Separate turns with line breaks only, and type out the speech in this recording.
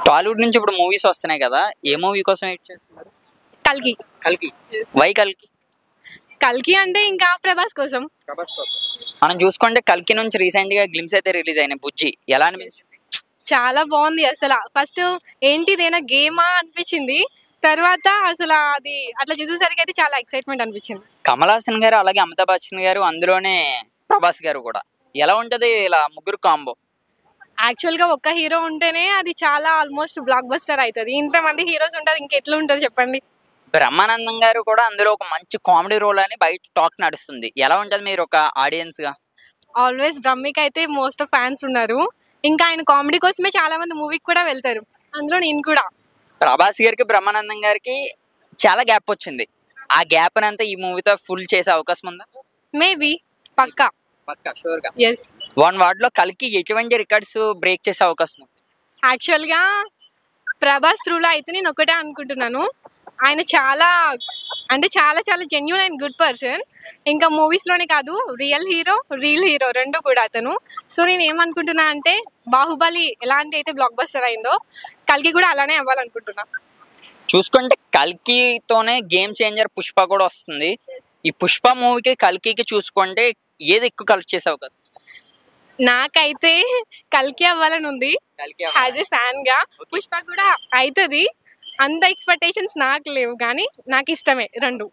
టాలీవుడ్ నుంచి ఇప్పుడు మూవీస్ వస్తున్నాయి కదా! ఏ మూవీ కోసం వెయిట్ చేస్తున్నారు?
కల్కి.
'కల్కి'. వై 'కల్కి'?
కల్కి అంటే ఇంకా ప్రభాస్ కోసం.
ప్రభాస్ కోసం. మనం చూసుకుంటే 'కల్కి' నుంచి రీసెంట్‌గా గ్లిమ్స్ అయితే రిలీజ్ అయినాయి 'బుజ్జి'. ఎలా అనిపించింది?
చాలా బాగుంది అసల. ఫస్ట్ ఏంటి ఇదేనా గేమా అనిపించింది. తర్వాత అసలు అది అట్లా చూసేసరికి అయితే చాలా ఎక్సైట్మెంట్ అనిపించింది.
కమల్ హాసన్ గారు, అలాగే అమితాబ్ బచ్చన్ గారు, అందులోనే ప్రభాస్ గారు కూడా. ఎలా ఉంటది ఇలా ముగ్గురు కాంబో?
యాక్చువల్‌గా ఒక్క హీరో ఉంటేనే అది చాలా ఆల్మోస్ట్ బ్లాక్ బస్టర్ అయితది. ఇంతమంది హీరోస్ ఉంటారు ఇంకెట్లా ఉంటది చెప్పండి?
బ్రహ్మానందం గారు కూడా అందులో ఒక మంచి కామెడీ రోల్ అని బయట టాక్ నడుస్తుంది. ఎలా ఉంటది మీరు ఒక ఆడియన్స్‌గా?
ఆల్వేస్ బ్రహ్మికి అయితే మోస్ట్ ఆఫ్ ఫ్యాన్స్ ఉన్నారు. ఇంకా ఆయన కామెడీ కోసమే చాలా మంది మూవీకి కూడా వెళ్తారు. అందులో నేను కూడా.
ప్రభాస్ గారికి, బ్రహ్మానందం గారికి చాలా గ్యాప్ వచ్చింది. ఆ గ్యాప్‌నంతా ఈ మూవీతో ఫుల్ చేసే అవకాశం ఉందా?
మేబీ పక్కా.
పక్కా షూర్‌గా.
యెస్.
వన్ వర్డ్‌లో 'కల్కి' ఎటువంటి రికార్డ్స్ బ్రేక్ చేసే అవకాశం ఉంది?
యాక్చువల్‌గా ప్రభాస్ త్రూలో అయితే నేను ఒకటే అనుకుంటున్నాను. ఆయన చాలా అంటే చాలా చాలా జెన్యూన్ అండ్ గుడ్ పర్సన్. ఇంకా మూవీస్‌లోనే కాదు రియల్ హీరో, రీల్ హీరో 2 కూడా అతను. సో నేను ఏమనుకుంటున్నా అంటే 'బాహుబలి' ఎలాంటి అయితే బ్లాక్ బస్టర్ అయిందో 'కల్కి' కూడా అలానే అవ్వాలనుకుంటున్నా.
చూసుకుంటే 'కల్కి'తోనే గేమ్ చేంజర్ 'పుష్ప' కూడా వస్తుంది. ఈ 'పుష్ప' మూవీకి 'కల్కి'కి చూసుకుంటే ఏది ఎక్కువ కలెక్ట్ చేసే అవకాశం?
నాకైతే 'కల్కి' అవ్వాలని ఉంది.
'కల్కి'
యాజ్ ఎ ఫ్యాన్‌గా. 'పుష్ప' కూడా అయితది. అంత ఎక్స్‌పెక్టేషన్స్ నాకు లేవు కానీ నాకు ఇష్టమే 2.